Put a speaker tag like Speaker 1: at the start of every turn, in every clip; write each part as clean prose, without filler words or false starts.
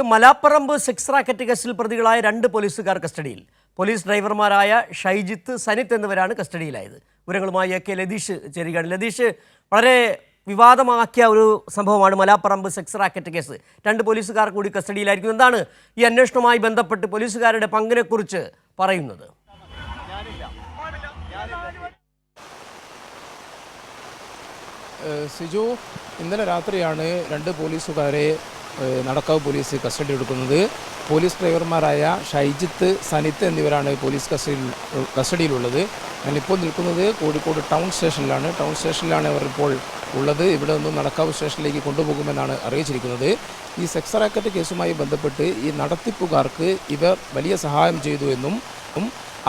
Speaker 1: Malaparamba sex racket കേസിൽ പ്രതികളായ 2 പോലീസുകാർ കസ്റ്റഡിയിൽ. പോലീസ് ഡ്രൈവർമാരായ ഷൈജിത്ത്, സനിത്ത് എന്നിവരാണ് കസ്റ്റഡിയിലായത്. വിവരങ്ങളുമായി AK ലതീഷ് ചേരുകയാണ്. ലതീഷ്, വളരെ വിവാദമാക്കിയ ഒരു സംഭവമാണ് മലാപ്പറമ്പ് സെക്സ് റാക്കറ്റ് കേസ്. 2 പോലീസുകാർ കൂടി കസ്റ്റഡിയിലായിരിക്കും. എന്താണ് ഈ അന്വേഷണവുമായി ബന്ധപ്പെട്ട് പോലീസുകാരുടെ പങ്കിനെക്കുറിച്ച് പറയുന്നത്?
Speaker 2: സിജു, ഇന്നലെ രാത്രിയാണ് 2 പോലീസുകാരെ നടക്കാവ് പോലീസ് കസ്റ്റഡി എടുക്കുന്നത്. പോലീസ് ഡ്രൈവർമാരായ ഷൈജിത്ത്, സനിത്ത് എന്നിവരാണ് പോലീസ് കസ്റ്റഡിയിലുള്ളത്. ഞാനിപ്പോൾ നിൽക്കുന്നത് കോഴിക്കോട് ടൗൺ സ്റ്റേഷനിലാണ് അവർ ഇപ്പോൾ ഉള്ളത്. ഇവിടെ നിന്നും നടക്കാവ് സ്റ്റേഷനിലേക്ക് കൊണ്ടുപോകുമെന്നാണ് അറിയിച്ചിരിക്കുന്നത്. ഈ സെക്സ് റാക്കറ്റ് കേസുമായി ബന്ധപ്പെട്ട് ഈ നടത്തിപ്പുകാർക്ക് ഇവർ വലിയ സഹായം ചെയ്തു എന്നും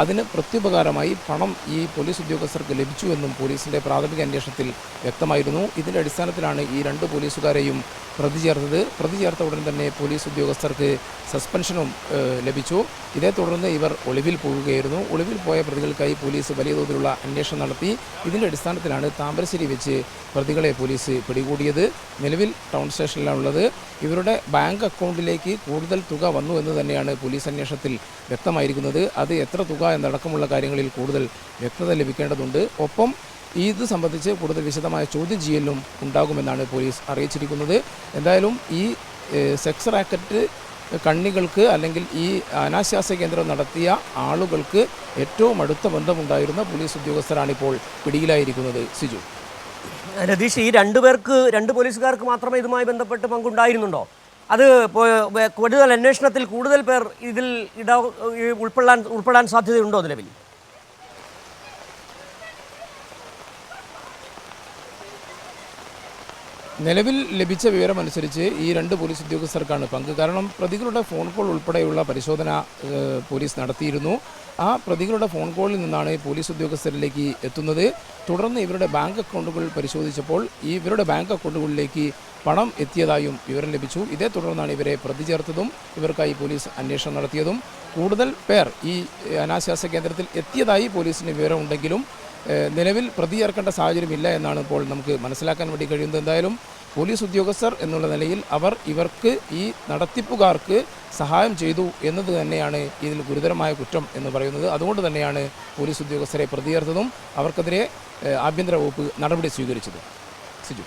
Speaker 2: അതിന് പ്രത്യുപകാരമായി പണം ഈ പോലീസ് ഉദ്യോഗസ്ഥർക്ക് ലഭിച്ചുവെന്നും പോലീസിൻ്റെ പ്രാഥമിക അന്വേഷണത്തിൽ വ്യക്തമായിരുന്നു. ഇതിൻ്റെ അടിസ്ഥാനത്തിലാണ് ഈ 2 പോലീസുകാരെയും പ്രതി ചേർത്ത ഉടൻ തന്നെ പോലീസ് ഉദ്യോഗസ്ഥർക്ക് സസ്പെൻഷനും ലഭിച്ചു. ഇതേ തുടർന്ന് ഇവർ ഒളിവിൽ പോവുകയായിരുന്നു. ഒളിവിൽ പോയ പ്രതികൾക്കായി പോലീസ് വലിയ തോതിലുള്ള അന്വേഷണം നടത്തി. ഇതിൻ്റെ അടിസ്ഥാനത്തിലാണ് താമരശ്ശേരി വെച്ച് പ്രതികളെ പോലീസ് പിടികൂടിയത്. നിലവിൽ ടൗൺ സ്റ്റേഷനിലാണുള്ളത്. ഇവരുടെ ബാങ്ക് അക്കൗണ്ടിലേക്ക് കൂടുതൽ തുക വന്നു എന്ന് തന്നെയാണ് പോലീസ് അന്വേഷണത്തിൽ വ്യക്തമായിരിക്കുന്നത്. അത് എത്ര തുക എന്നടക്കമുള്ള കാര്യങ്ങളിൽ കൂടുതൽ വ്യക്തത ലഭിക്കേണ്ടതുണ്ട്. ഒപ്പം ഇത് സംബന്ധിച്ച് കൂടുതൽ വിശദമായ ചോദ്യം ചെയ്യലും ഉണ്ടാകുമെന്നാണ് പോലീസ് അറിയിച്ചിരിക്കുന്നത്. എന്തായാലും ഈ സെക്സ് റാക്കറ്റ് കണ്ണികൾക്ക് അല്ലെങ്കിൽ ഈ അനാശാസ്യ കേന്ദ്രം നടത്തിയ ആളുകൾക്ക് ഏറ്റവും അടുത്ത ബന്ധമുണ്ടായിരുന്ന പോലീസ് ഉദ്യോഗസ്ഥരാണിപ്പോൾ പിടിയിലായിരിക്കുന്നത്. സിജു,
Speaker 1: രതീഷ്, ഈ 2 പോലീസുകാർക്ക് മാത്രമേ ഇതുമായി ബന്ധപ്പെട്ട് പങ്കുണ്ടായിരുന്നുണ്ടോ? അത് കൂടുതൽ അന്വേഷണത്തിൽ കൂടുതൽ പേർ ഇതിൽ ഉൾപ്പെടാൻ സാധ്യതയുണ്ടോ നിലവിൽ?
Speaker 2: നിലവിൽ ലഭിച്ച വിവരമനുസരിച്ച് ഈ 2 പോലീസ് ഉദ്യോഗസ്ഥർക്കാണ് പങ്ക്. കാരണം പ്രതികളുടെ ഫോൺ കോൾ ഉൾപ്പെടെയുള്ള പരിശോധന പോലീസ് നടത്തിയിരുന്നു. ആ പ്രതികളുടെ ഫോൺ കോളിൽ നിന്നാണ് പോലീസ് ഉദ്യോഗസ്ഥരിലേക്ക് എത്തുന്നത്. തുടർന്ന് ഇവരുടെ ബാങ്ക് അക്കൗണ്ടുകൾ പരിശോധിച്ചപ്പോൾ ഇവരുടെ ബാങ്ക് അക്കൗണ്ടുകളിലേക്ക് പണം എത്തിയതായും വിവരം ലഭിച്ചു. ഇതേ തുടർന്നാണ് ഇവരെ പ്രതി ചേർത്തതും ഇവർക്കായി പോലീസ് അന്വേഷണം നടത്തിയതും. കൂടുതൽ പേർ ഈ അനാശാസ്യ കേന്ദ്രത്തിൽ എത്തിയതായി പോലീസിന് വിവരമുണ്ടെങ്കിലും നിലവിൽ പ്രതി ചേർക്കേണ്ട സാഹചര്യമില്ല എന്നാണ് ഇപ്പോൾ നമുക്ക് മനസ്സിലാക്കാൻ വേണ്ടി കഴിയുന്നത്. എന്തായാലും പോലീസ് ഉദ്യോഗസ്ഥർ എന്നുള്ള നിലയിൽ ഇവർക്ക് ഈ നടത്തിപ്പുകാർക്ക് സഹായം ചെയ്തു എന്നത് തന്നെയാണ് ഇതിൽ ഗുരുതരമായ കുറ്റം എന്ന് പറയുന്നത്. അതുകൊണ്ട് തന്നെയാണ് പോലീസ് ഉദ്യോഗസ്ഥരെ പ്രതി ചേർത്തതും അവർക്കെതിരെ ആഭ്യന്തര വകുപ്പ് നടപടി സ്വീകരിച്ചത്. സിജു.